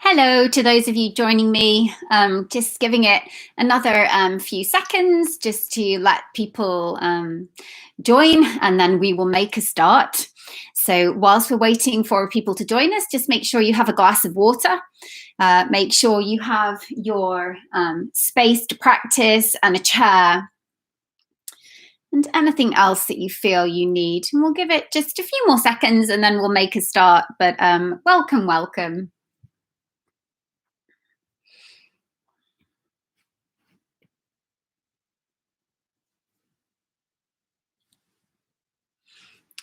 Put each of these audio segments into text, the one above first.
Hello to those of you joining me. Just giving it another few seconds just to let people join, and then we will make a start. So whilst we're waiting for people to join us, just make sure you have a glass of water. Make sure you have your space to practice and a chair and anything else that you feel you need. And we'll give it just a few more seconds and then we'll make a start. But welcome, welcome.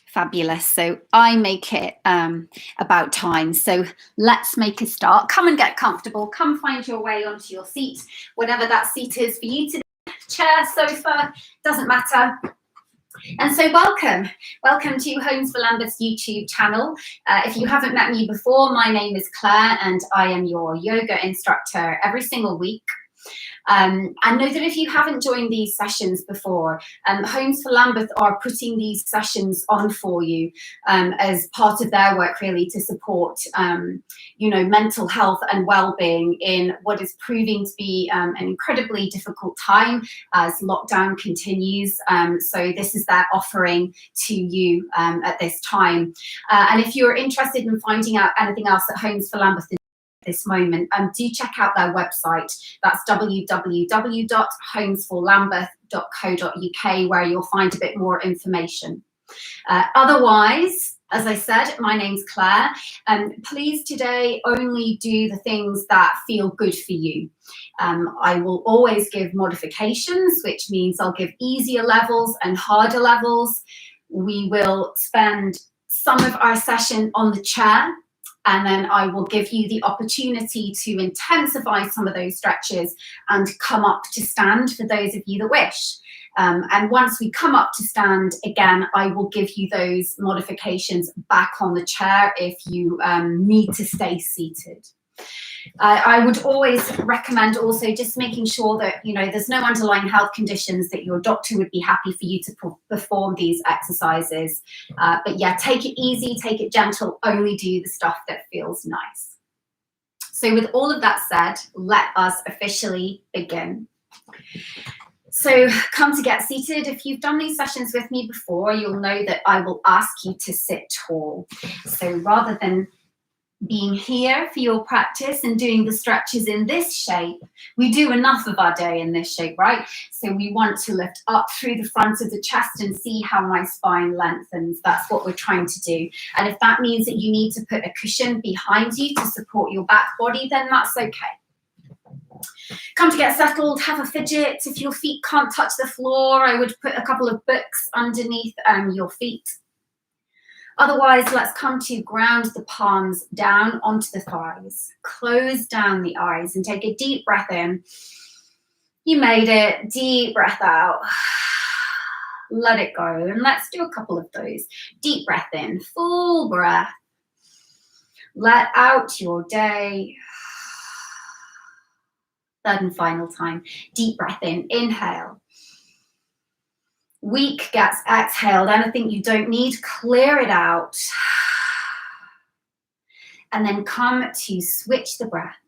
Fabulous. So I make it about time. So let's make a start. Come and get comfortable. Come find your way onto your seat, whatever that seat is for you today. Chair, sofa, doesn't matter. And so welcome to Homes for Lambeth's YouTube channel. If you haven't met me before, my name is Claire and I am your yoga instructor every single week. And know that if you haven't joined these sessions before, Homes for Lambeth are putting these sessions on for you as part of their work, really, to support, mental health and well-being in what is proving to be an incredibly difficult time as lockdown continues. So this is their offering to you at this time. And if you're interested in finding out anything else at Homes for Lambeth this moment, do check out their website. That's www.homesforlambeth.co.uk, where you'll find a bit more information. Otherwise, as I said, my name's Claire, and please today only do the things that feel good for you. I will always give modifications, which means I'll give easier levels and harder levels. We will spend some of our session on the chair, and then I will give you the opportunity to intensify some of those stretches and come up to stand for those of you that wish. And once we come up to stand again, I will give you those modifications back on the chair if you need to stay seated. I would always recommend also just making sure that, there's no underlying health conditions, that your doctor would be happy for you to perform these exercises. But yeah, take it easy, take it gentle, only do the stuff that feels nice. So with all of that said, let us officially begin. So come to get seated. If you've done these sessions with me before, you'll know that I will ask you to sit tall. So rather than being here for your practice and doing the stretches in this shape, we do enough of our day in this shape, right? So we want to lift up through the front of the chest and see how my spine lengthens. That's what we're trying to do. And if that means that you need to put a cushion behind you to support your back body, then that's okay. Come to get settled, have a fidget. If your feet can't touch the floor, I would put a couple of books underneath your feet. Otherwise, let's come to ground the palms down onto the thighs. Close down the eyes and take a deep breath in. You made it. Deep breath out. Let it go. And let's do a couple of those. Deep breath in. Full breath. Let out your day. Third and final time. Deep breath in. Inhale. Weak gets exhaled. Anything you don't need, clear it out. And then come to switch the breath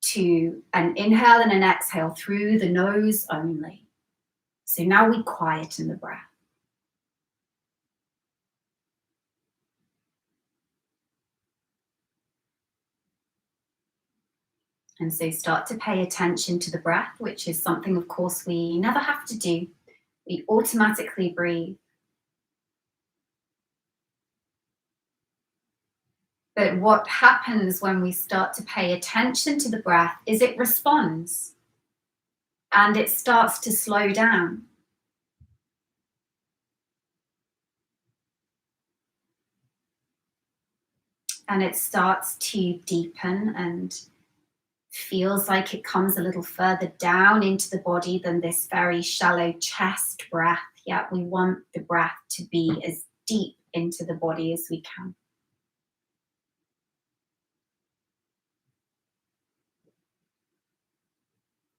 to an inhale and an exhale through the nose only. So now we quieten the breath. And so start to pay attention to the breath, which is something, of course, we never have to do. We automatically breathe. But what happens when we start to pay attention to the breath is it responds and it starts to slow down. And it starts to deepen and feels like it comes a little further down into the body than this very shallow chest breath. Yet we want the breath to be as deep into the body as we can.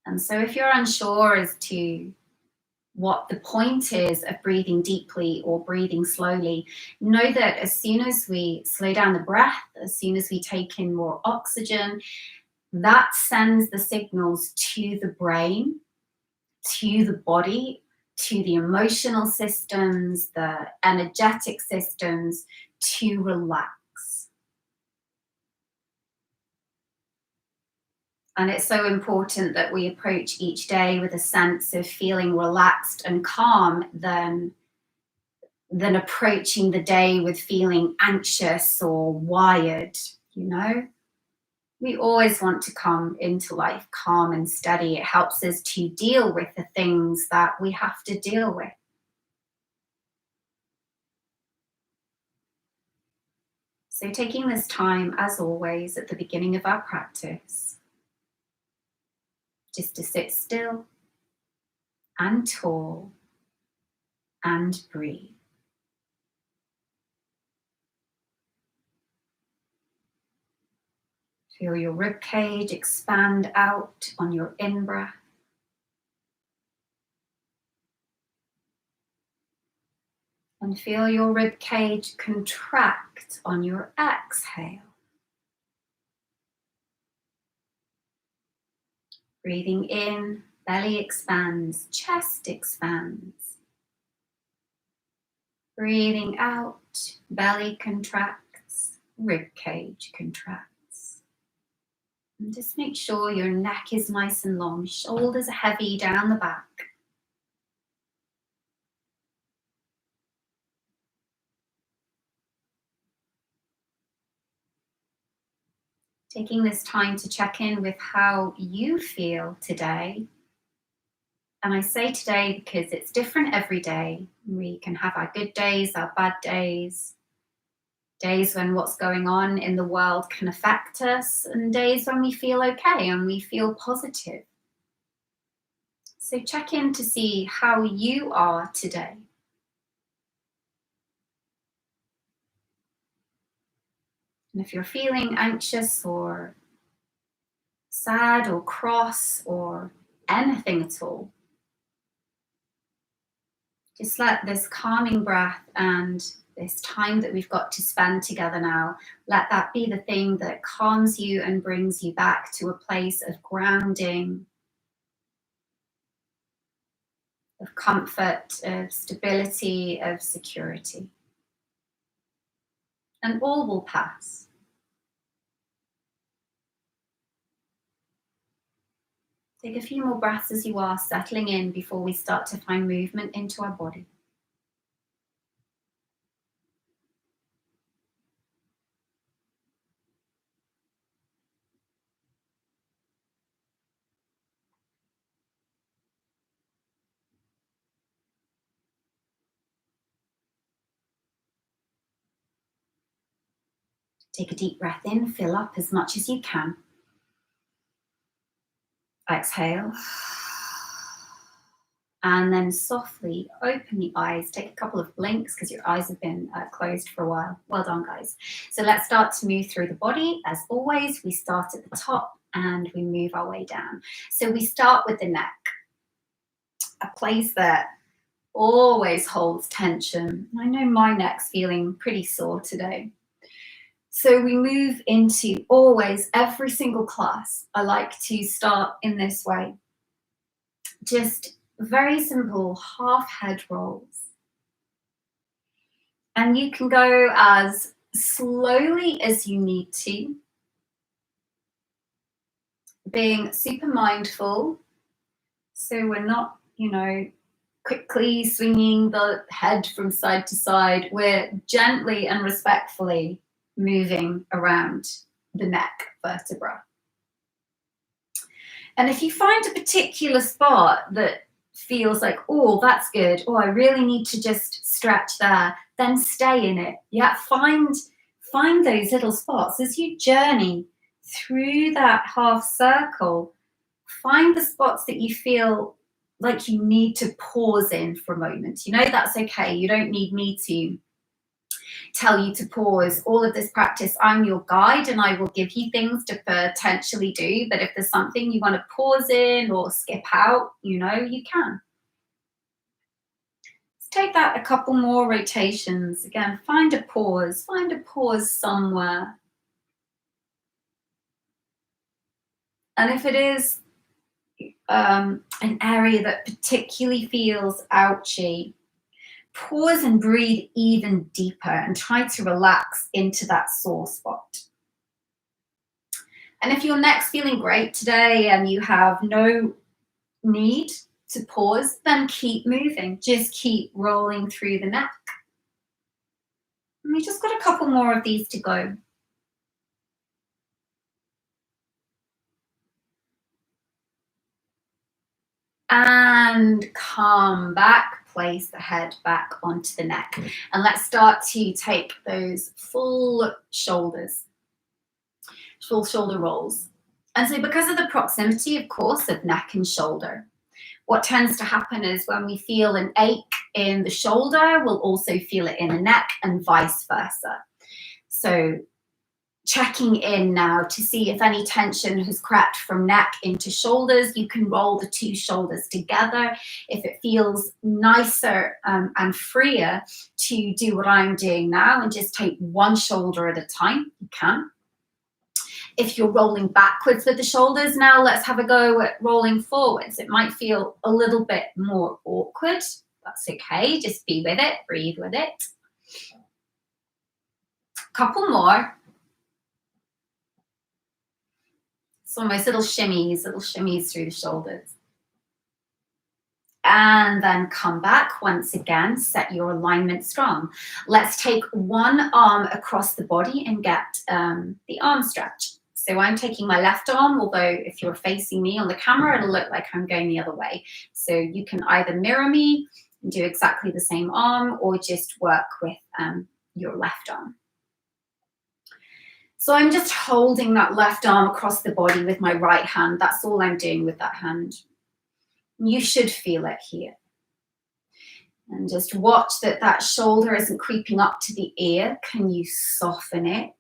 And so if you're unsure as to what the point is of breathing deeply or breathing slowly. Know that as soon as we slow down the breath, as soon as we take in more oxygen, that sends the signals to the brain, to the body, to the emotional systems, the energetic systems, to relax. And it's so important that we approach each day with a sense of feeling relaxed and calm than approaching the day with feeling anxious or wired, you know? We always want to come into life calm and steady. It helps us to deal with the things that we have to deal with. So taking this time, as always, at the beginning of our practice, just to sit still and tall and breathe. Feel your rib cage expand out on your in-breath. And feel your rib cage contract on your exhale. Breathing in, belly expands, chest expands. Breathing out, belly contracts, rib cage contracts. And just make sure your neck is nice and long, shoulders are heavy down the back. Taking this time to check in with how you feel today. And I say today because it's different every day. We can have our good days, our bad days, days when what's going on in the world can affect us, and days when we feel okay and we feel positive. So check in to see how you are today. And if you're feeling anxious or sad or cross or anything at all, just let this calming breath and this time that we've got to spend together now, let that be the thing that calms you and brings you back to a place of grounding, of comfort, of stability, of security. And all will pass. Take a few more breaths as you are settling in before we start to find movement into our body. Take a deep breath in, fill up as much as you can. Exhale. And then softly open the eyes. Take a couple of blinks because your eyes have been closed for a while. Well done, guys. So let's start to move through the body. As always, we start at the top and we move our way down. So we start with the neck, a place that always holds tension. I know my neck's feeling pretty sore today. So we move into always, every single class, I like to start in this way. Just very simple half head rolls. And you can go as slowly as you need to, being super mindful. So we're not, quickly swinging the head from side to side. We're gently and respectfully moving around the neck vertebra. And if you find a particular spot that feels like, oh, that's good, oh, I really need to just stretch there, then stay in it. Yeah, find those little spots as you journey through that half circle. Find the spots that you feel like you need to pause in for a moment. That's okay. You don't need me to tell you to pause. All of this practice, I'm your guide and I will give you things to potentially do. But if there's something you want to pause in or skip out, you can. take that a couple more rotations. Again, find a pause somewhere. And if it is an area that particularly feels ouchy, pause and breathe even deeper and try to relax into that sore spot. And if your neck's feeling great today and you have no need to pause, then keep moving. Just keep rolling through the neck. And we just got a couple more of these to go. And come back, place the head back onto the neck. And let's start to take those full shoulder rolls. And so because of the proximity, of course, of neck and shoulder, what tends to happen is when we feel an ache in the shoulder, we'll also feel it in the neck and vice versa. So checking in now to see if any tension has crept from neck into shoulders. You can roll the two shoulders together. If it feels nicer and freer to do what I'm doing now and just take one shoulder at a time, you can. If you're rolling backwards with the shoulders, now let's have a go at rolling forwards. It might feel a little bit more awkward. That's okay. Just be with it, breathe with it. Couple more. It's almost little shimmies through the shoulders. And then come back once again, set your alignment strong. Let's take one arm across the body and get the arm stretch. So I'm taking my left arm, although if you're facing me on the camera, it'll look like I'm going the other way. So you can either mirror me and do exactly the same arm or just work with your left arm. So I'm just holding that left arm across the body with my right hand. That's all I'm doing with that hand. You should feel it here. And just watch that that shoulder isn't creeping up to the ear. Can you soften it?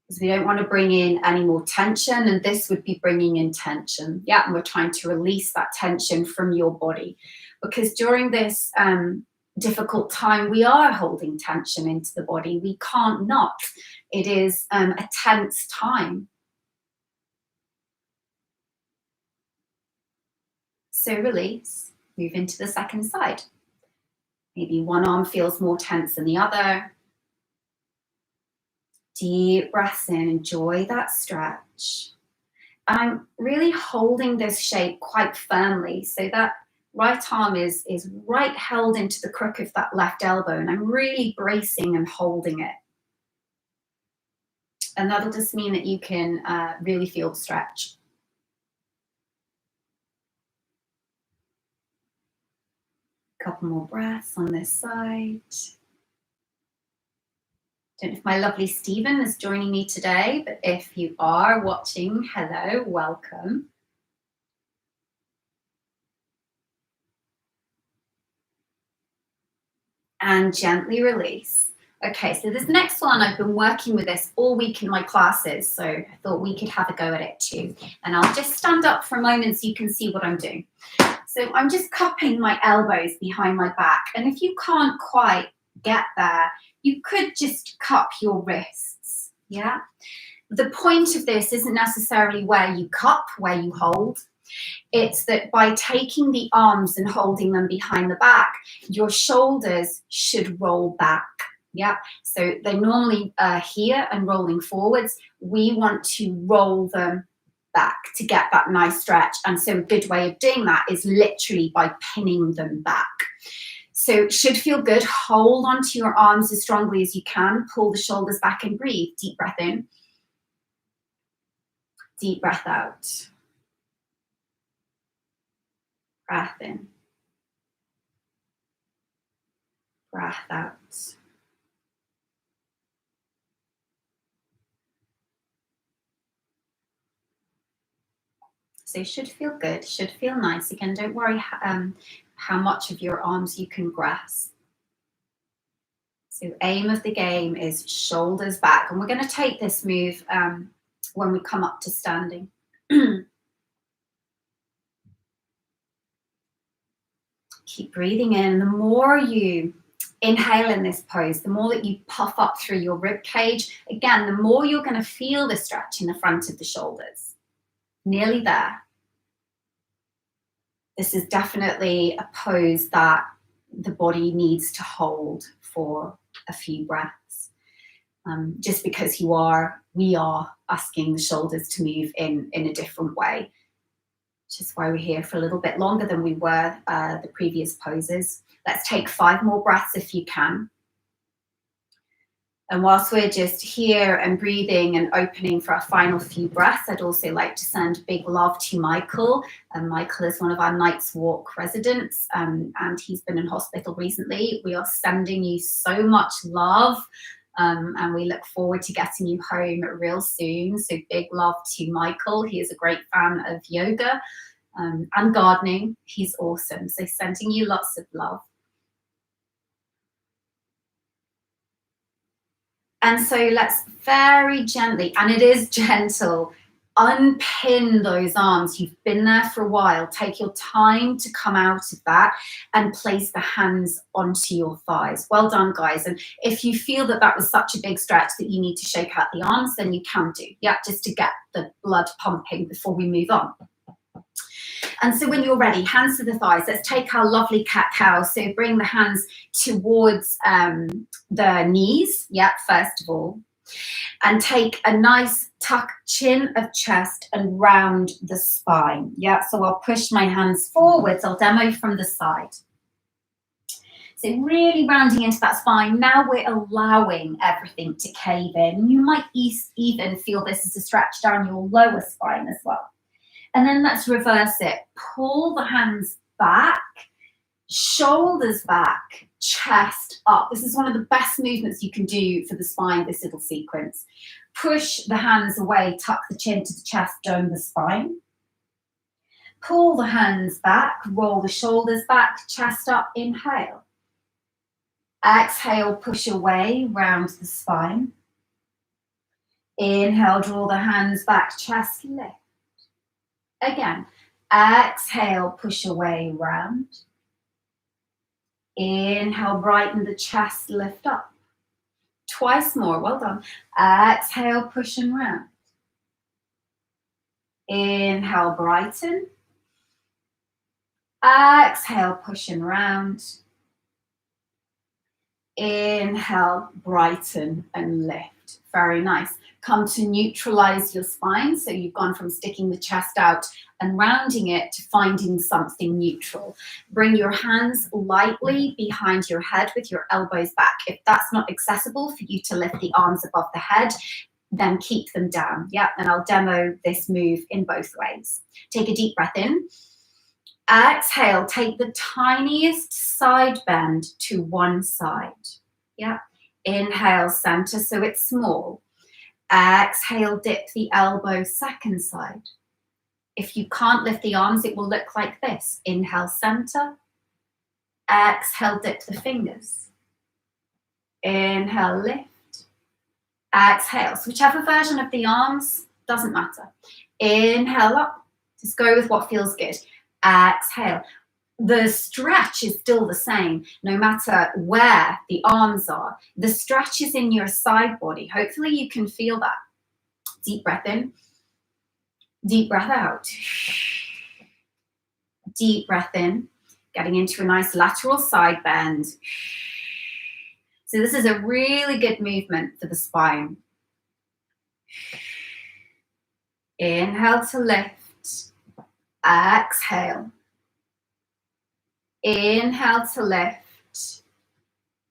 Because we don't want to bring in any more tension, and this would be bringing in tension. Yeah, and we're trying to release that tension from your body. Because during this difficult time, we are holding tension into the body. We can't not. It is a tense time. So release, move into the second side. Maybe one arm feels more tense than the other. Deep breaths in, enjoy that stretch. I'm really holding this shape quite firmly so that right arm is right held into the crook of that left elbow, and I'm really bracing and holding it. And that'll just mean that you can really feel the stretch. Couple more breaths on this side. Don't know if my lovely Stephen is joining me today, but if you are watching, hello, welcome. And gently release. Okay, so this next one, I've been working with this all week in my classes, so I thought we could have a go at it too. And I'll just stand up for a moment so you can see what I'm doing. So I'm just cupping my elbows behind my back. And if you can't quite get there, you could just cup your wrists, yeah? The point of this isn't necessarily where you cup, where you hold. It's that by taking the arms and holding them behind the back, your shoulders should roll back, yeah? So they're normally here and rolling forwards. We want to roll them back to get that nice stretch. And so a good way of doing that is literally by pinning them back. So it should feel good. Hold onto your arms as strongly as you can. Pull the shoulders back and breathe. Deep breath in. Deep breath out. Breath in. Breath out. So it should feel good, should feel nice. Again, don't worry how much of your arms you can grasp. So aim of the game is shoulders back. And we're going to take this move when we come up to standing. Keep breathing in. The more you inhale in this pose, the more that you puff up through your rib cage, again, the more you're going to feel the stretch in the front of the shoulders. Nearly there. This is definitely a pose that the body needs to hold for a few breaths. Just because we are asking the shoulders to move in a different way, which is why we're here for a little bit longer than we were the previous poses. Let's take 5 more breaths if you can. And whilst we're just here and breathing and opening for our final few breaths, I'd also like to send big love to Michael. Michael is one of our Night's Walk residents, and he's been in hospital recently. We are sending you so much love, and we look forward to getting you home real soon. So big love to Michael. He is a great fan of yoga and gardening. He's awesome. So sending you lots of love. And so let's very gently, and it is gentle, unpin those arms. You've been there for a while. Take your time to come out of that and place the hands onto your thighs. Well done, guys. And if you feel that that was such a big stretch that you need to shake out the arms, then you can do. Yeah, just to get the blood pumping before we move on. And so when you're ready, hands to the thighs. Let's take our lovely cat-cow. So bring the hands towards the knees, yeah, first of all. And take a nice tuck chin of chest and round the spine. Yeah, so I'll push my hands forwards. I'll demo from the side. So really rounding into that spine. Now we're allowing everything to cave in. You might even feel this as a stretch down your lower spine as well. And then let's reverse it. Pull the hands back, shoulders back, chest up. This is one of the best movements you can do for the spine, this little sequence. Push the hands away, tuck the chin to the chest, dome the spine. Pull the hands back, roll the shoulders back, chest up, inhale. Exhale, push away, round the spine. Inhale, draw the hands back, chest lift. Again, exhale, push away, round. Inhale, brighten the chest, lift up. Twice more, well done. Exhale, push and round. Inhale, brighten. Exhale, push and round. Inhale, brighten and lift. Very nice. Come to neutralize your spine. So you've gone from sticking the chest out and rounding it to finding something neutral. Bring your hands lightly behind your head with your elbows back. If that's not accessible for you to lift the arms above the head, then keep them down. Yeah, and I'll demo this move in both ways. Take a deep breath in. Exhale, take the tiniest side bend to one side. Yeah. Inhale, center, so it's small. Exhale, dip the elbow, second side. If you can't lift the arms, it will look like this. Inhale, center. Exhale, dip the fingers. Inhale, lift. Exhale. So whichever version of the arms, doesn't matter. Inhale up. Just go with what feels good. Exhale. The stretch is still the same, no matter where the arms are. The stretch is in your side body. Hopefully you can feel that. Deep breath in. Deep breath out. Deep breath in. Getting into a nice lateral side bend. So this is a really good movement for the spine. Inhale to lift. Exhale. Inhale to lift.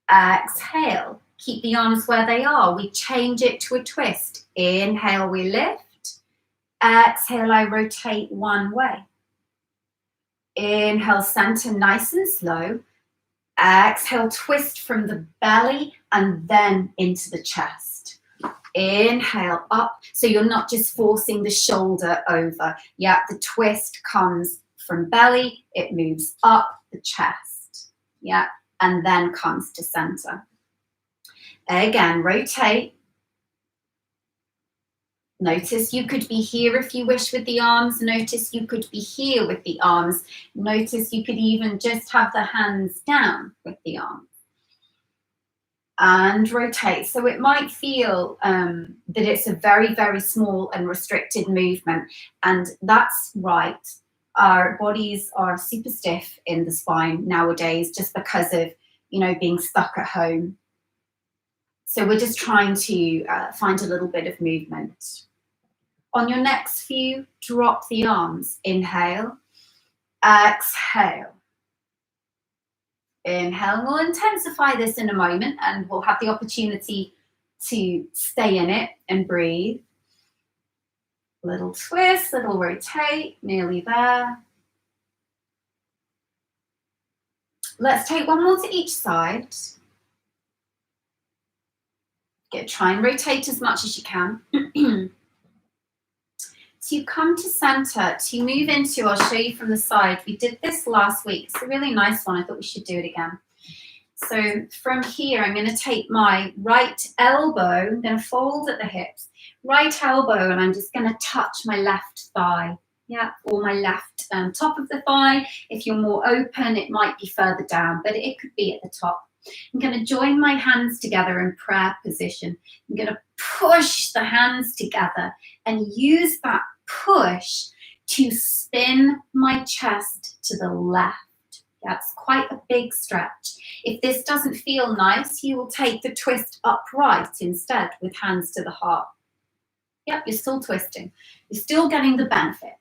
Exhale. Keep the arms where they are. We change it to a twist. Inhale, we lift. Exhale, I rotate one way. Inhale, center, nice and slow. Exhale, twist from the belly and then into the chest. Inhale, up. So you're not just forcing the shoulder over. Yeah, the twist comes from belly, it moves up the chest, yeah, and then comes to center. Again, rotate. Notice you could be here if you wish with the arms. Notice you could be here with the arms. Notice you could even just have the hands down with the arms. And rotate. So it might feel that it's a very, very small and restricted movement. And that's right. Our bodies are super stiff in the spine nowadays just because of, being stuck at home. So we're just trying to find a little bit of movement. On your next few, drop the arms. Inhale, exhale. Inhale. We'll intensify this in a moment and we'll have the opportunity to stay in it and breathe. Little twist, little rotate, nearly there. Let's take one more to each side. Try and rotate as much as you can. To come to center, to move into, I'll show you from the side. We did this last week. It's a really nice one. I thought we should do it again. So from here, I'm going to take my right elbow. I'm going to fold at the hips. Right elbow, and I'm just going to touch my left thigh. Yeah, or my left top of the thigh. If you're more open, it might be further down, but it could be at the top. I'm going to join my hands together in prayer position. I'm going to push the hands together and use that push to spin my chest to the left. That's quite a big stretch. If this doesn't feel nice, you will take the twist upright instead with hands to the heart. Yep, you're still twisting. You're still getting the benefits.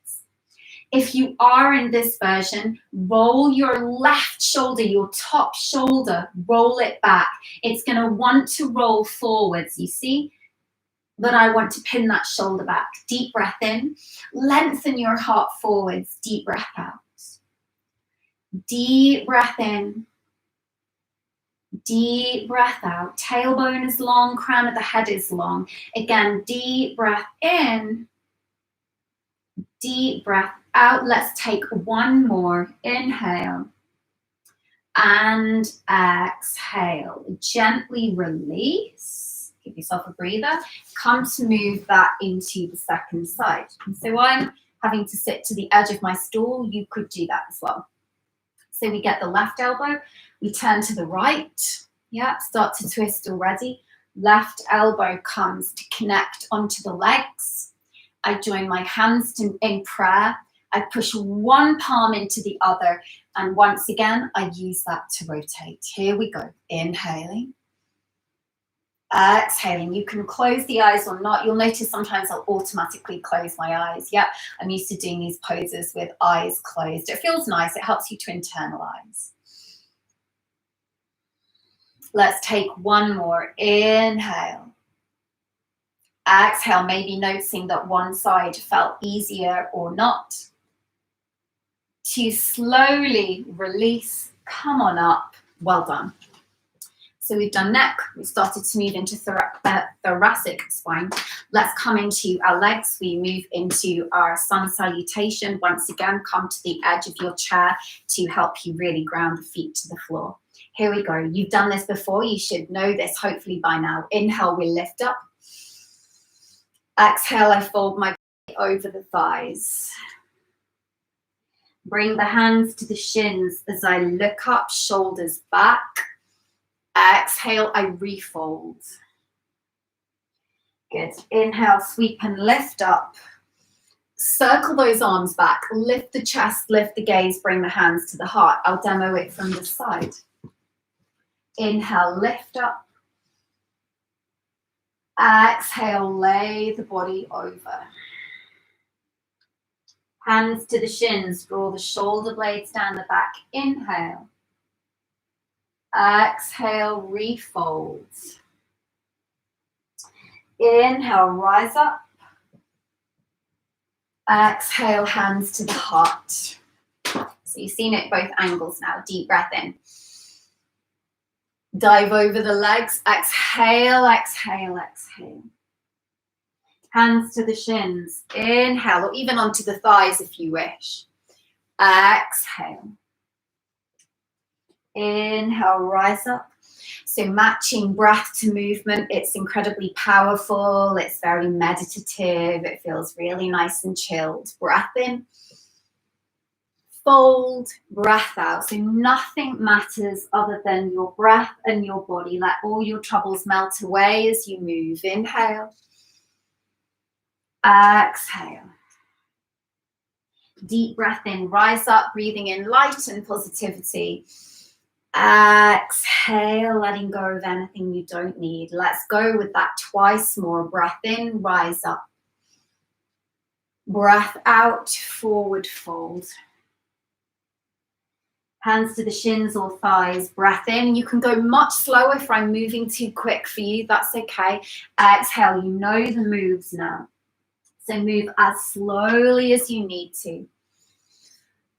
If you are in this version, roll your left shoulder, your top shoulder, roll it back. It's going to want to roll forwards, you see? But I want to pin that shoulder back. Deep breath in. Lengthen your heart forwards. Deep breath out. Deep breath in. Deep breath out. Tailbone is long, crown of the head is long. Again, deep breath in. Deep breath out. Let's take one more. Inhale. And exhale. Gently release. Give yourself a breather. Come to move that into the second side. And so I'm having to sit to the edge of my stool. You could do that as well. So we get the left elbow. We turn to the right. Yeah, start to twist already. Left elbow comes to connect onto the legs. I join my hands in prayer. I push one palm into the other. And once again, I use that to rotate. Here we go. Inhaling. Exhaling. You can close the eyes or not. You'll notice sometimes I'll automatically close my eyes. Yeah, I'm used to doing these poses with eyes closed. It feels nice. It helps you to internalize. Let's take one more. Inhale. Exhale, maybe noticing that one side felt easier or not. To slowly release, come on up. Well done. So we've done neck, we started to move into thoracic spine. Let's come into our legs. We move into our sun salutation. Once again, come to the edge of your chair to help you really ground the feet to the floor. Here we go. You've done this before. You should know this hopefully by now. Inhale, we lift up. Exhale, I fold my body over the thighs. Bring the hands to the shins as I look up, shoulders back. Exhale, I refold. Good. Inhale, sweep and lift up. Circle those arms back. Lift the chest, lift the gaze, bring the hands to the heart. I'll demo it from the side. Inhale, lift up. Exhale, lay the body over. Hands to the shins, draw the shoulder blades down the back. Inhale. Exhale, refold. Inhale, rise up. Exhale, hands to the heart. So you've seen it both angles now. Deep breath in. Dive over the legs. Exhale, exhale, exhale. Hands to the shins. Inhale, or even onto the thighs if you wish. Exhale. Inhale, rise up. So matching breath to movement, it's incredibly powerful. It's very meditative. It feels really nice and chilled. Breath in, fold, breath out. So nothing matters other than your breath and your body. Let all your troubles melt away as you move. Inhale, exhale. Deep breath in, rise up, breathing in light and positivity. Exhale, letting go of anything you don't need. Let's go with that twice more. Breath in, rise up. Breath out, forward fold. Hands to the shins or thighs. Breath in. You can go much slower if I'm moving too quick for you. That's okay. Exhale. You know the moves now. So move as slowly as you need to.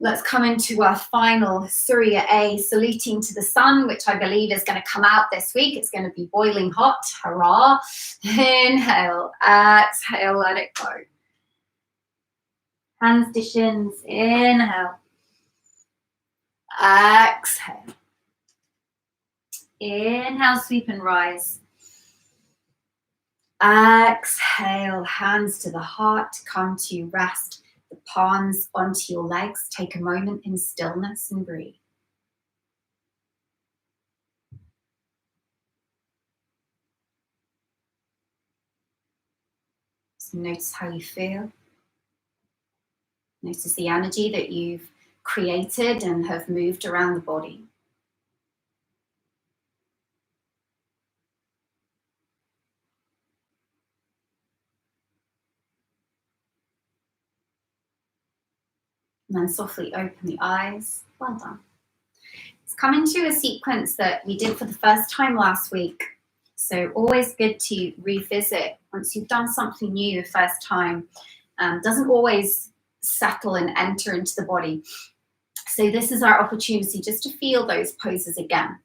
Let's come into our final Surya A, saluting to the sun, which I believe is going to come out this week. It's going to be boiling hot. Hurrah. Inhale. Exhale. Let it go. Hands to shins. Inhale. Exhale. Inhale, sweep and rise. Exhale, hands to the heart, come to rest. The palms onto your legs. Take a moment in stillness and breathe. So notice how you feel. Notice the energy that you've created and have moved around the body. And then softly open the eyes. Well done. It's come into a sequence that we did for the first time last week. So always good to revisit once you've done something new the first time. Doesn't always settle and enter into the body. So this is our opportunity just to feel those poses again.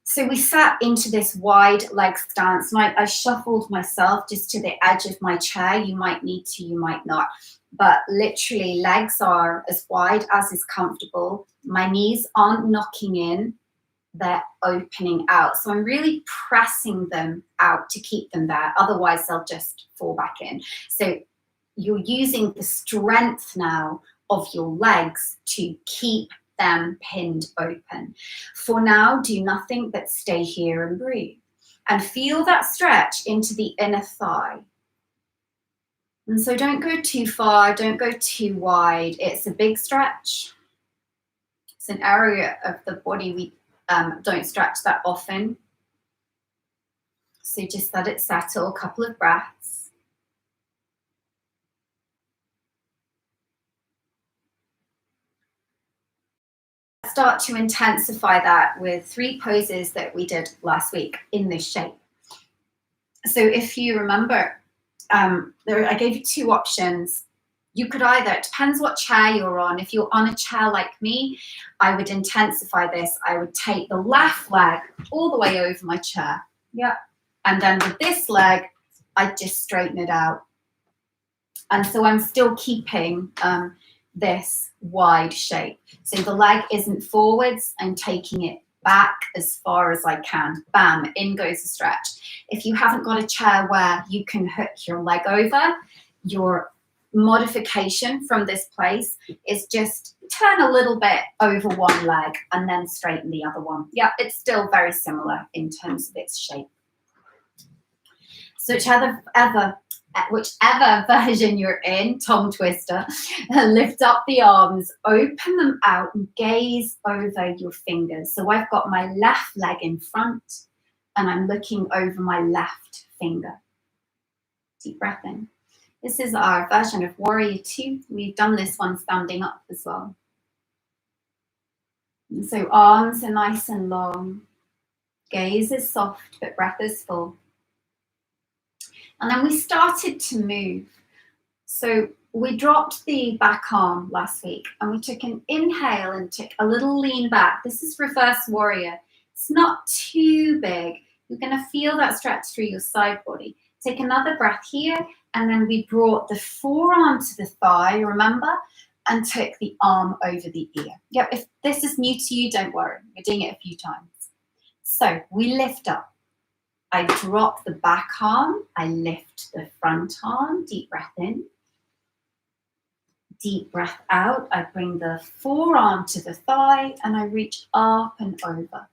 So we sat into this wide leg stance, and I shuffled myself just to the edge of my chair. You might need to, you might not. But literally legs are as wide as is comfortable. My knees aren't knocking in, they're opening out. So I'm really pressing them out to keep them there. Otherwise they'll just fall back in. So you're using the strength now of your legs to keep them pinned open. For now, do nothing but stay here and breathe. And feel that stretch into the inner thigh. And so don't go too far, don't go too wide. It's a big stretch. It's an area of the body we don't stretch that often. So just let it settle, a couple of breaths. Start to intensify that with 3 poses that we did last week in this shape. So if you remember, I gave you 2 options. You could either, it depends what chair you're on. If you're on a chair like me, I would intensify this. I would take the left leg all the way over my chair. Yeah. And then with this leg, I'd just straighten it out. And so I'm still keeping this wide shape. So the leg isn't forwards, I'm taking it back as far as I can. Bam, in goes the stretch. If you haven't got a chair where you can hook your leg over, your modification from this place is just turn a little bit over one leg and then straighten the other one. Yeah, it's still very similar in terms of its shape. So whichever version you're in, tongue twister, lift up the arms, open them out and gaze over your fingers. So I've got my left leg in front and I'm looking over my left finger. Deep breath in. This is our version of Warrior 2. We've done this one standing up as well. And so arms are nice and long. Gaze is soft, but breath is full. And then we started to move. So we dropped the back arm last week and we took an inhale and took a little lean back. This is reverse warrior. It's not too big. You're going to feel that stretch through your side body. Take another breath here. And then we brought the forearm to the thigh, remember? And took the arm over the ear. Yep, if this is new to you, don't worry. We're doing it a few times. So we lift up. I drop the back arm. I lift the front arm. Deep breath in. Deep breath out. I bring the forearm to the thigh and I reach up and over.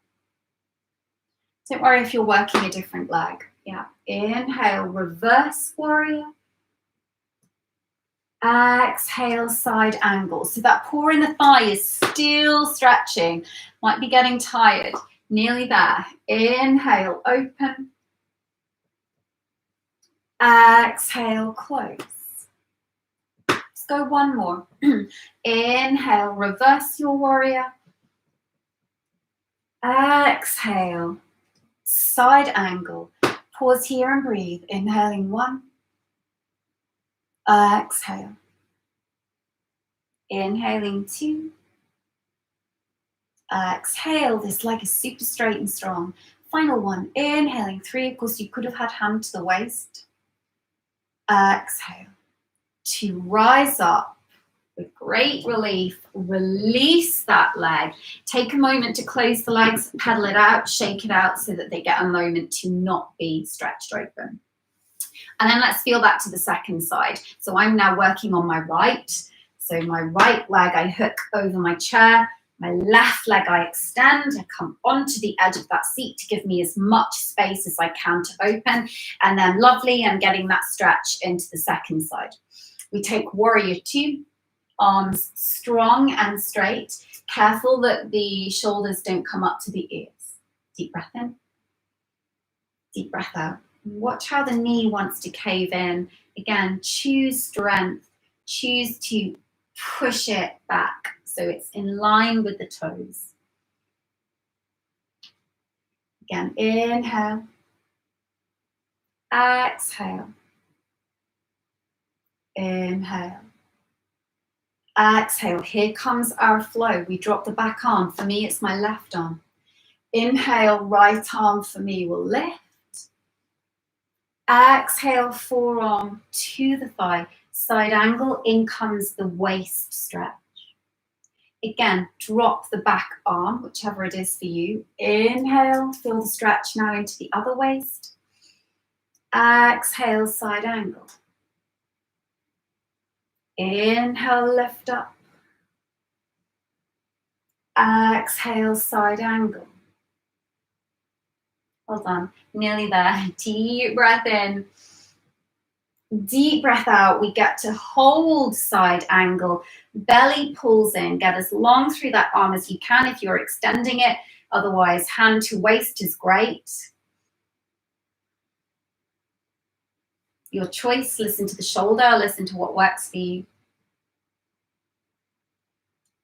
Don't worry if you're working a different leg. Yeah. Inhale, reverse warrior. Exhale, side angle. So that core in the thigh is still stretching. Might be getting tired. Nearly there. Inhale, open. Exhale, close. Let's go one more. Inhale, reverse your warrior. Exhale, side angle. Pause here and breathe. Inhaling 1. Exhale. Inhaling 2. Exhale. This leg is super straight and strong. Final 1. Inhaling 3. Of course, you could have had hand to the waist. Exhale. To rise up with great relief. Release that leg. Take a moment to close the legs, pedal it out, shake it out so that they get a moment to not be stretched open. And then let's feel back to the second side. So I'm now working on my right. So my right leg I hook over my chair. My left leg I extend. I come onto the edge of that seat to give me as much space as I can to open. And then lovely, I'm getting that stretch into the second side. We take warrior 2. Arms strong and straight. Careful that the shoulders don't come up to the ears. Deep breath in. Deep breath out. Watch how the knee wants to cave in. Again, choose strength. Choose to push it back so it's in line with the toes. Again, inhale. Exhale. Inhale. Exhale. Here comes our flow. We drop the back arm. For me, it's my left arm. Inhale, right arm for me will lift. Exhale, forearm to the thigh. Side angle, in comes the waist stretch. Again, drop the back arm, whichever it is for you. Inhale, feel the stretch now into the other waist. Exhale, side angle. Inhale, lift up. Exhale, side angle. Well done, nearly there. Deep breath in. Deep breath out. We get to hold side angle. Belly pulls in. Get as long through that arm as you can if you're extending it. Otherwise, hand to waist is great. Your choice. Listen to the shoulder. Listen to what works for you.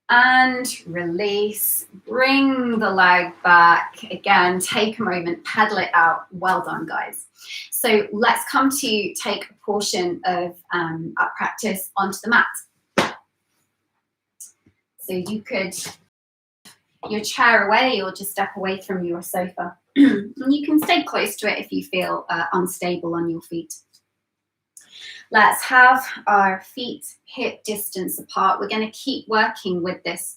And release. Bring the leg back. Again, take a moment. Pedal it out. Well done, guys. So let's come to take a portion of our practice onto the mat. So you could your chair away or just step away from your sofa. And you can stay close to it if you feel unstable on your feet. Let's have our feet hip distance apart. We're going to keep working with this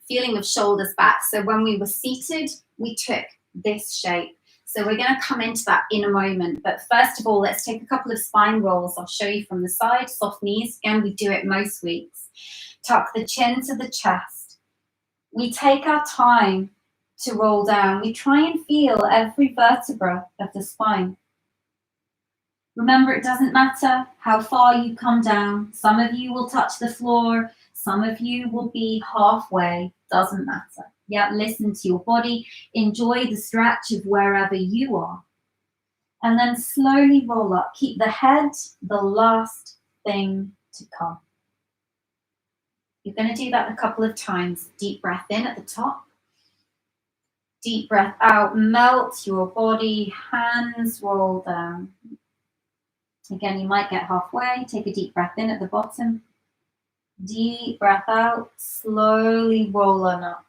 feeling of shoulders back. So when we were seated, we took this shape. So we're going to come into that in a moment. But first of all, let's take a couple of spine rolls. I'll show you from the side. Soft knees. Again, we do it most weeks. Tuck the chin to the chest. We take our time to roll down. We try and feel every vertebra of the spine. Remember, it doesn't matter how far you come down. Some of you will touch the floor. Some of you will be halfway. Doesn't matter. Yeah, listen to your body. Enjoy the stretch of wherever you are. And then slowly roll up. Keep the head the last thing to come. You're going to do that a couple of times. Deep breath in at the top. Deep breath out. Melt your body. Hands roll down. Again, you might get halfway. Take a deep breath in at the bottom. Deep breath out. Slowly roll on up.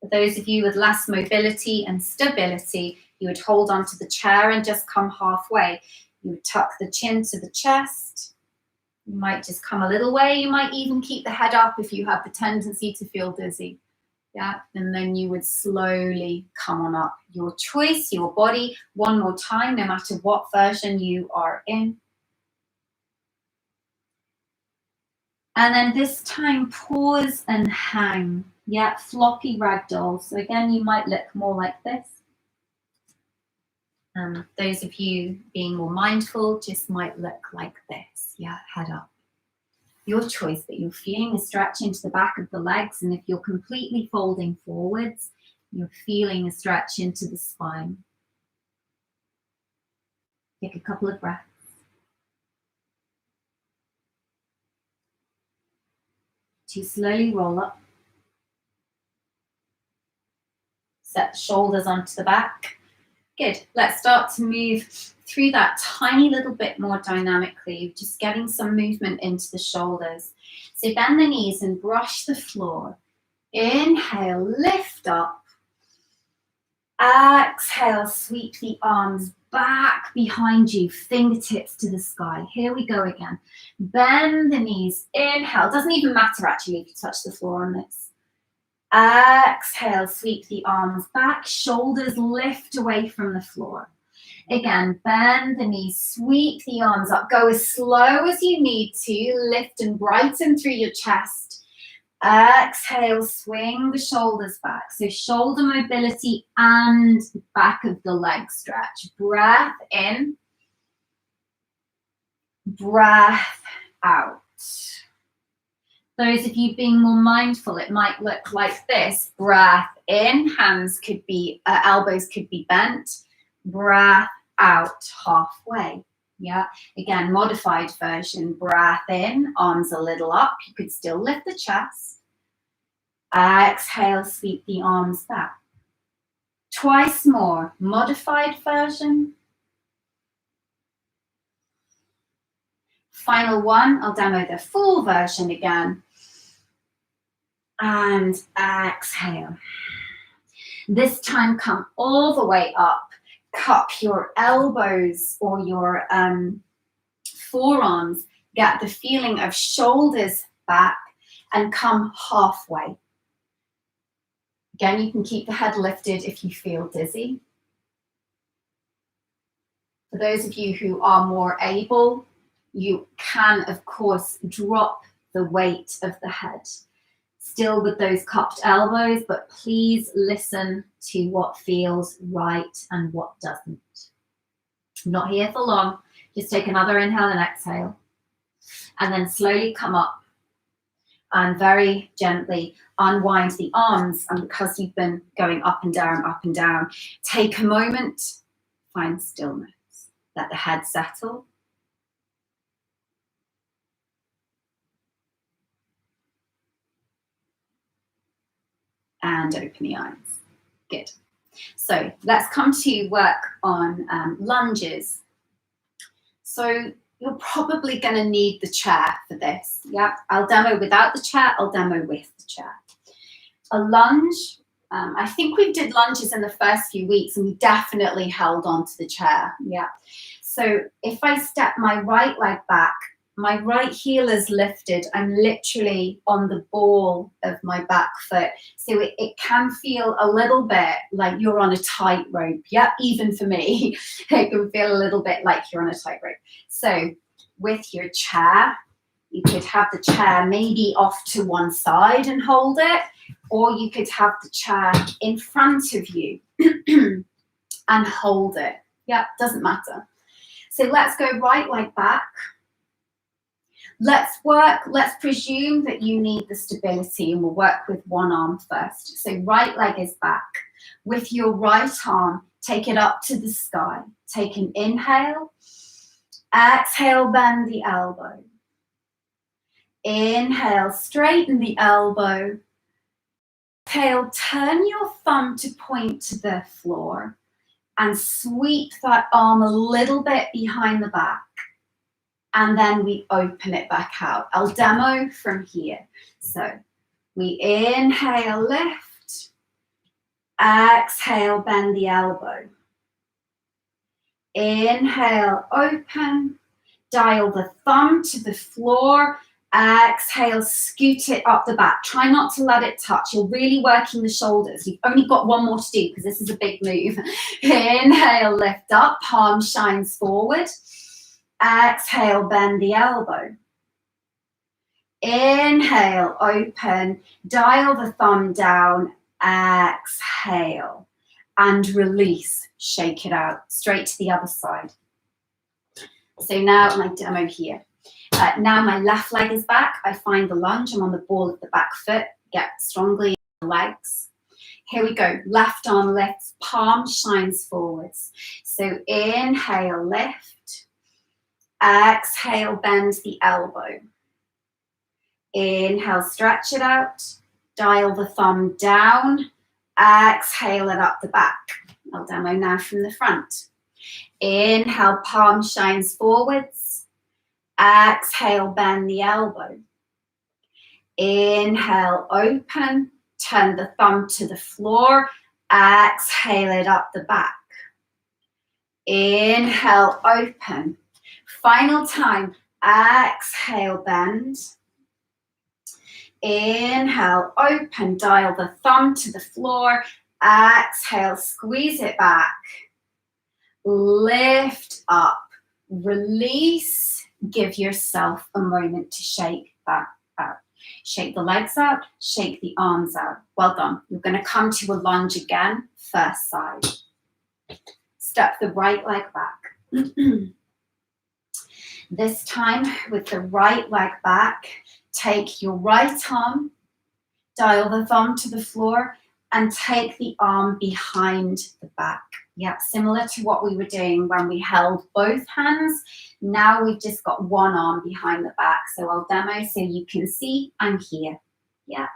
For those of you with less mobility and stability, you would hold onto the chair and just come halfway. You would tuck the chin to the chest. You might just come a little way. You might even keep the head up if you have the tendency to feel dizzy. Yeah, and then you would slowly come on up. Your choice, your body, one more time, no matter what version you are in. And then this time, pause and hang. Yeah, floppy ragdoll. So again, you might look more like this. Those of you being more mindful just might look like this. Yeah, head up. Your choice, but you're feeling a stretch into the back of the legs, and if you're completely folding forwards, you're feeling a stretch into the spine. Take a couple of breaths. To slowly roll up. Set the shoulders onto the back. Good. Let's start to move through that tiny little bit more dynamically, just getting some movement into the shoulders. So bend the knees and brush the floor. Inhale, lift up. Exhale, sweep the arms back behind you, fingertips to the sky. Here we go again. Bend the knees. Inhale. Doesn't even matter actually if you touch the floor on this. Exhale, sweep the arms back, shoulders lift away from the floor. Again, bend the knees, sweep the arms up, go as slow as you need to, lift and brighten through your chest. Exhale, swing the shoulders back. So shoulder mobility and back of the leg stretch. Breath in, breath out. Those of you being more mindful, it might look like this. Breath in, hands could be, elbows could be bent. Breath out, halfway. Yeah, again, modified version. Breath in, arms a little up. You could still lift the chest. Exhale, sweep the arms back. Twice more, modified version. Final one, I'll demo the full version again. And exhale. This time come all the way up. Cup your elbows or your forearms. Get the feeling of shoulders back and come halfway. Again, you can keep the head lifted if you feel dizzy. For those of you who are more able, you can, of course, drop the weight of the head. Still with those cupped elbows, but please listen to what feels right and what doesn't. I'm not here for long. Just take another inhale and exhale. And then slowly come up and very gently unwind the arms. And because you've been going up and down, take a moment, find stillness. Let the head settle. And open the eyes. Good. So let's come to work on lunges. So you're probably going to need the chair for this. Yeah, I'll demo without the chair, I'll demo with the chair. A lunge, I think we did lunges in the first few weeks and we definitely held on to the chair. Yeah. So if I step my right leg back, my right heel is lifted. I'm literally on the ball of my back foot. So it can feel a little bit like you're on a tightrope. Yeah, even for me, it can feel a little bit like you're on a tightrope. So with your chair, you could have the chair maybe off to one side and hold it, or you could have the chair in front of you and hold it. Yeah, doesn't matter. So let's go right leg back. Let's presume that you need the stability and we'll work with one arm first. So right leg is back. With your right arm, take it up to the sky. Take an inhale. Exhale, bend the elbow. Inhale, straighten the elbow. Exhale, turn your thumb to point to the floor and sweep that arm a little bit behind the back. And then we open it back out. I'll demo from here. So we inhale, lift. Exhale, bend the elbow. Inhale, open. Dial the thumb to the floor Exhale, scoot it up the back. Try not to let it touch. You're really working the shoulders. You've only got one more to do because this is a big move. Inhale, lift up, palm shines forward. Exhale, bend the elbow. Inhale, open, dial the thumb down, exhale, and release, shake it out, straight to the other side. So now my demo here. Now my left leg is back. I find the lunge. I'm on the ball of the back foot. Get strongly in the legs. Here we go. Left arm lifts, palm shines forwards. So inhale, lift. Exhale, bend the elbow. Inhale, stretch it out. Dial the thumb down. Exhale it up the back. I'll demo now from the front. Inhale, palm shines forwards. Exhale, bend the elbow. Inhale, open. Turn the thumb to the floor. Exhale it up the back. Inhale, open. Final time. Exhale, bend. Inhale, open. Dial the thumb to the floor. Exhale, squeeze it back. Lift up. Release. Give yourself a moment to shake that out. Shake the legs out, shake the arms out. Well done. You're going to come to a lunge again, first side. Step the right leg back. This time with the right leg back, take your right arm, dial the thumb to the floor, and take the arm behind the back. Yeah, similar to what we were doing when we held both hands. Now we've just got one arm behind the back. So I'll demo so you can see I'm here. Yeah.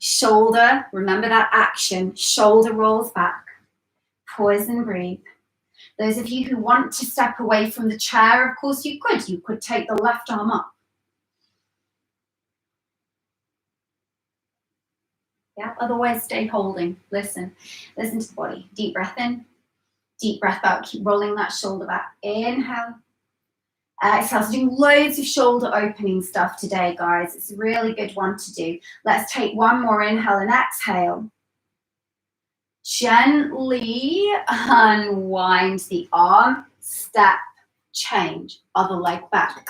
Shoulder, remember that action. Shoulder rolls back. Pause and breathe. Those of you who want to step away from the chair, of course you could. You could take the left arm up. Yeah, otherwise stay holding. Listen to the body. Deep breath in, deep breath out. Keep rolling that shoulder back. Inhale, exhale. So doing loads of shoulder opening stuff today, guys. It's a really good one to do. Let's take one more inhale and exhale. Gently unwind the arm, step, change, other leg back.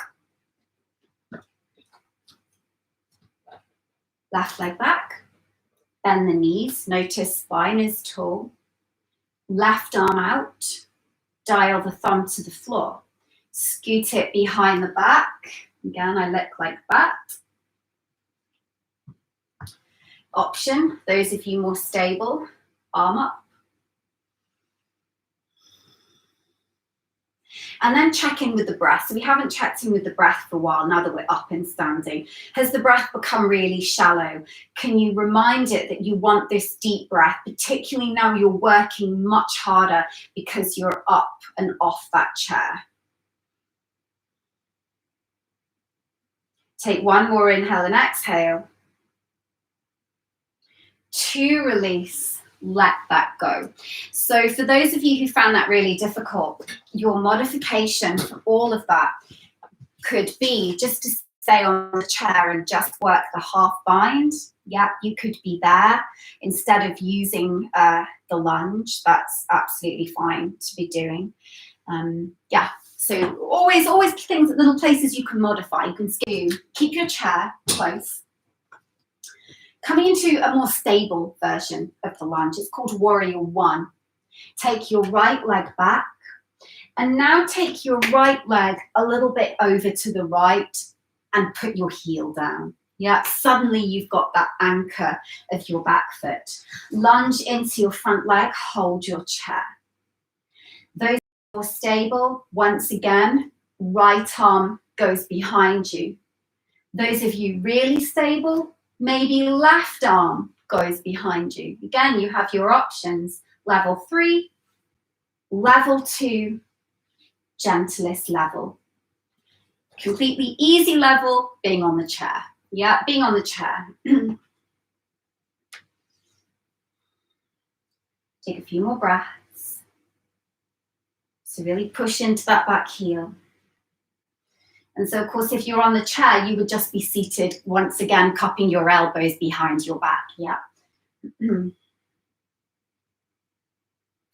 Left leg back. Bend the knees, notice spine is tall. Left arm out, dial the thumb to the floor. Scoot it behind the back. Again, I look like that. Option, those of you more stable, arm up. And then check in with the breath. So we haven't checked in with the breath for a while now that we're up and standing. Has the breath become really shallow? Can you remind it that you want this deep breath, particularly now you're working much harder because you're up and off that chair? Take one more inhale and exhale. To release. Let that go. So for those of you who found that really difficult, your modification for all of that could be just to stay on the chair and just work the half bind. Yeah, you could be there instead of using the lunge. That's absolutely fine to be doing. Yeah, so always things, little places you can modify. You can keep your chair close. Coming into a more stable version of the lunge, it's called Warrior One. Take your right leg back, and now take your right leg a little bit over to the right and put your heel down. Yeah, suddenly you've got that anchor of your back foot. Lunge into your front leg, hold your chair. Those who are stable, once again, right arm goes behind you. Those of you really stable, maybe left arm goes behind you. Again, you have your options. Level 3, level 2, gentlest level. Completely easy level, being on the chair. Yeah, being on the chair. Take a few more breaths. So really push into that back heel. And so, of course, if you're on the chair, you would just be seated, once again, cupping your elbows behind your back. Yeah.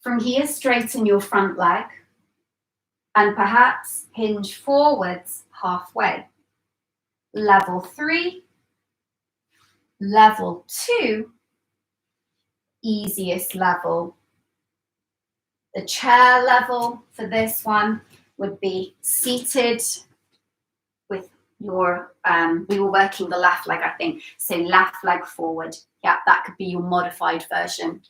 From here, straighten your front leg and perhaps hinge forwards halfway. Level 3, level 2, easiest level. The chair level for this one would be seated with your, we were working the left leg, I think, so left leg forward. Yeah, that could be your modified version.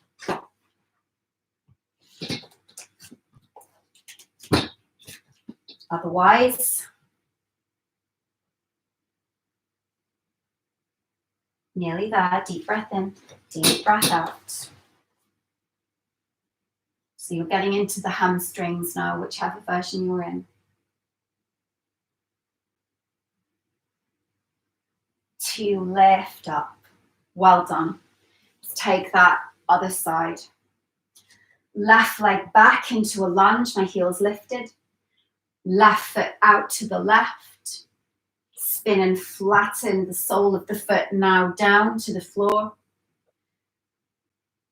Otherwise, nearly there, deep breath in, deep breath out. So you're getting into the hamstrings now, whichever version you're in. To lift up. Well done. Let's take that other side. Left leg back into a lunge, my heels lifted. Left foot out to the left. Spin and flatten the sole of the foot now down to the floor.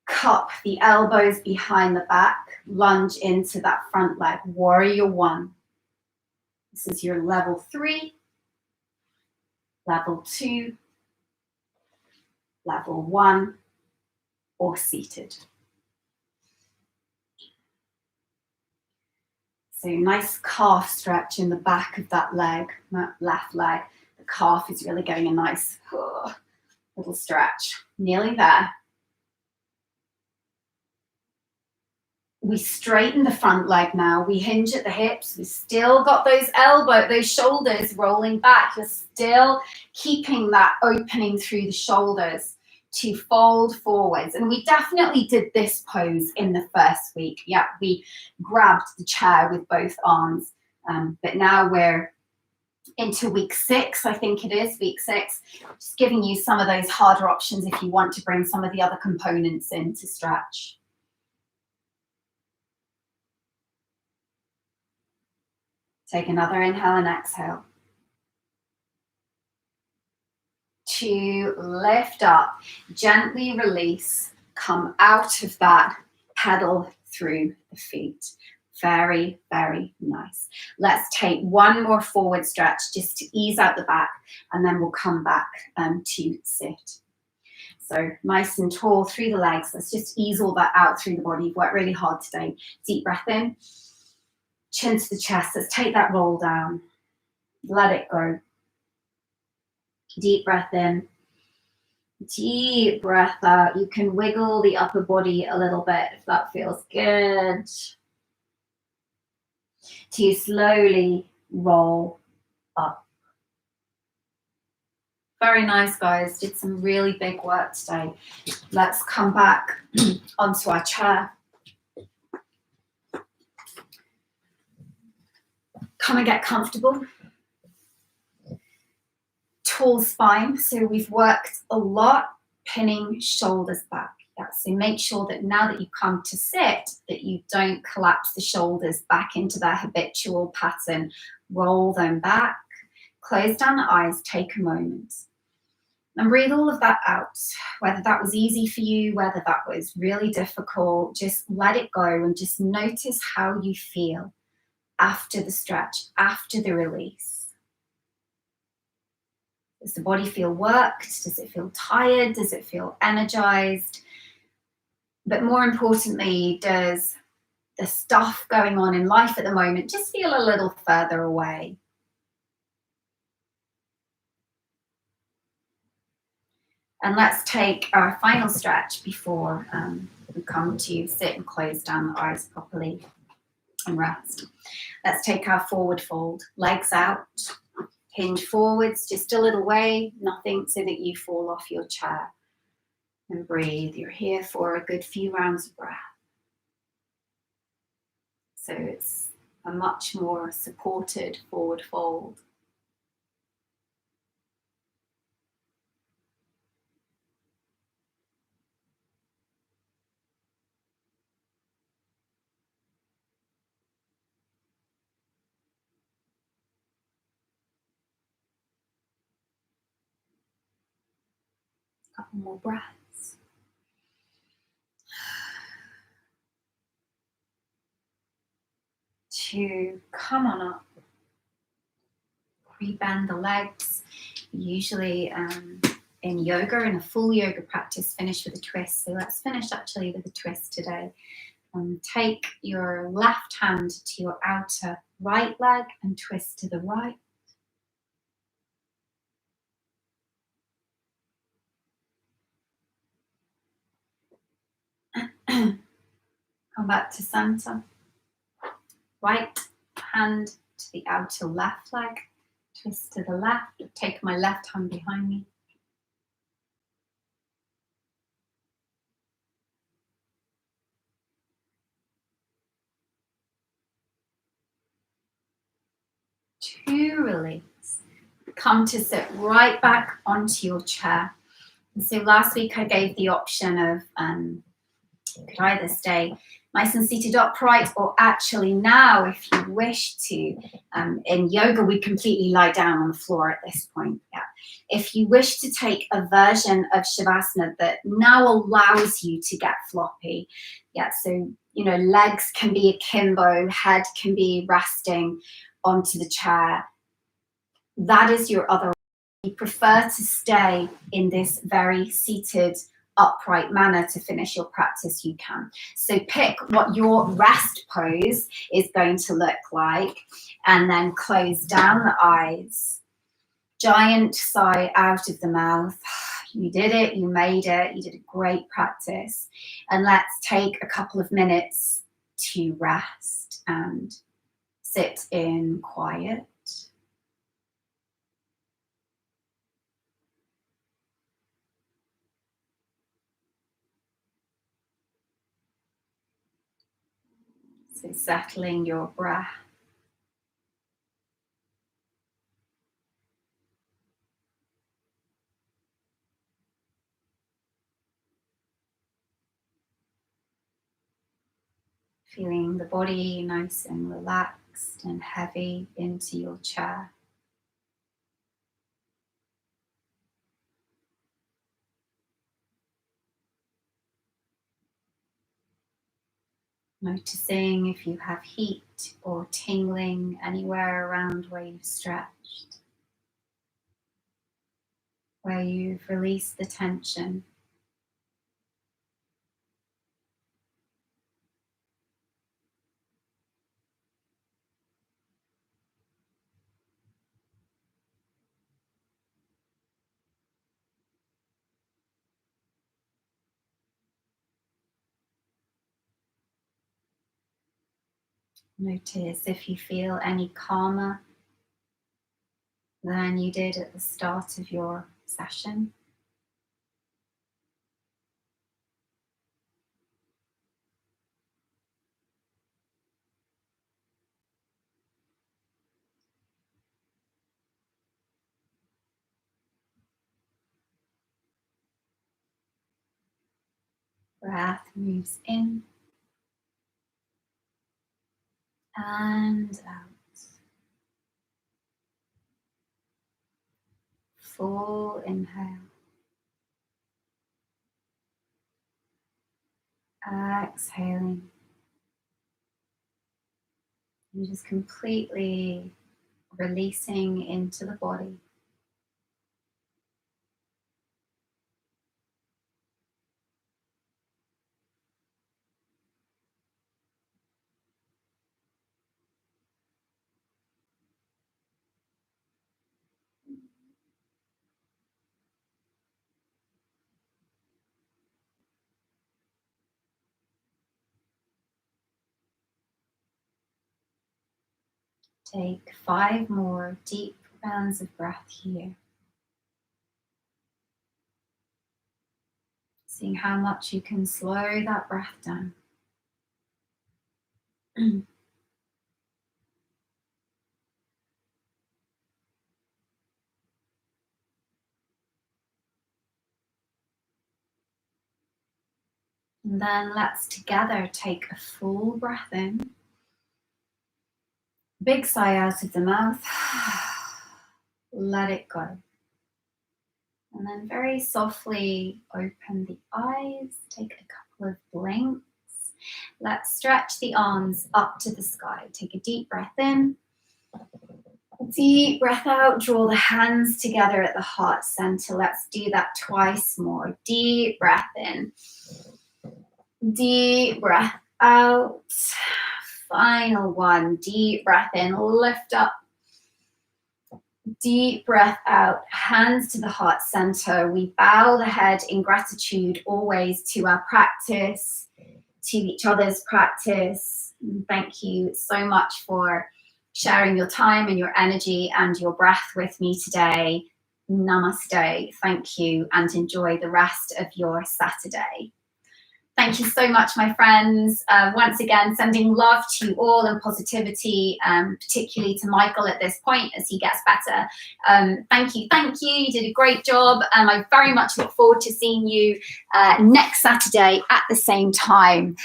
Cup the elbows behind the back. Lunge into that front leg. Warrior 1. This is your level 3, level 2, level 1, or seated. So nice calf stretch in the back of that leg, that left leg. The calf is really getting a nice little stretch. Nearly there. We straighten the front leg now. We hinge at the hips. We've still got those shoulders rolling back. You're still keeping that opening through the shoulders to fold forwards. And we definitely did this pose in the first week. Yeah, we grabbed the chair with both arms. But now we're into week 6, I think it is, week 6. Just giving you some of those harder options if you want to bring some of the other components in to stretch. Take another inhale and exhale. To lift up, gently release, come out of that, pedal through the feet. Very, very nice. Let's take one more forward stretch just to ease out the back, and then we'll come back to sit. So nice and tall through the legs. Let's just ease all that out through the body. You've worked really hard today. Deep breath in. Chin to the chest. Let's take that roll down. Let it go. Deep breath in. Deep breath out. You can wiggle the upper body a little bit if that feels good. To slowly roll up. Very nice, guys. Did some really big work today. Let's come back onto our chair. Come and get comfortable. Tall spine. So we've worked a lot pinning shoulders back. Yeah, so make sure that now that you come to sit, that you don't collapse the shoulders back into their habitual pattern. Roll them back. Close down the eyes. Take a moment. And breathe all of that out. Whether that was easy for you, whether that was really difficult, just let it go and just notice how you feel after the stretch, after the release. Does the body feel worked? Does it feel tired? Does it feel energized? But more importantly, does the stuff going on in life at the moment just feel a little further away? And let's take our final stretch before we come to sit and close down the eyes properly and rest. Let's take our forward fold, legs out, hinge forwards, just a little way, nothing so that you fall off your chair. And breathe. You're here for a good few rounds of breath. So it's a much more supported forward fold. Couple more breaths. To come on up. Rebend the legs. Usually in yoga, in a full yoga practice, finish with a twist. So let's finish actually with a twist today. Take your left hand to your outer right leg and twist to the right. Come back to center. Right hand to the outer left leg. Twist to the left. Take my left hand behind me. To release. Come to sit right back onto your chair. And so last week I gave the option of you could either stay nice and seated upright, or actually now, if you wish to, in yoga we completely lie down on the floor at this point. Yeah. If you wish to take a version of Shavasana that now allows you to get floppy, yeah, so legs can be akimbo, head can be resting onto the chair. That is your other. You prefer to stay in this very seated, upright manner to finish your practice, you can. So pick what your rest pose is going to look like, and then close down the eyes. Giant sigh out of the mouth. You did it, you made it, you did a great practice. And let's take a couple of minutes to rest and sit in quiet. So settling your breath. Feeling the body nice and relaxed and heavy into your chair. Noticing if you have heat or tingling anywhere around where you've stretched, where you've released the tension. Notice if you feel any calmer than you did at the start of your session. Breath moves in and out. Full inhale. Exhaling. And just completely releasing into the body. Take 5 more deep rounds of breath here. Seeing how much you can slow that breath down. And then let's together take a full breath in. Big sigh out of the mouth. Let it go. And then very softly open the eyes, take a couple of blinks. Let's stretch the arms up to the sky. Take a deep breath in. Deep breath out, draw the hands together at the heart center. Let's do that twice more. Deep breath in. Deep breath out. Final one. Deep breath in, lift up. Deep breath out, hands to the heart center. We bow the head in gratitude always to our practice, to each other's practice. And thank you so much for sharing your time and your energy and your breath with me today. Namaste. Thank you, and enjoy the rest of your Saturday. Thank you so much, my friends. Once again, sending love to you all and positivity, particularly to Michael at this point as he gets better. Thank you. You did a great job. I very much look forward to seeing you next Saturday at the same time.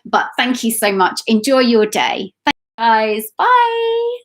But thank you so much. Enjoy your day. Thanks, guys. Bye.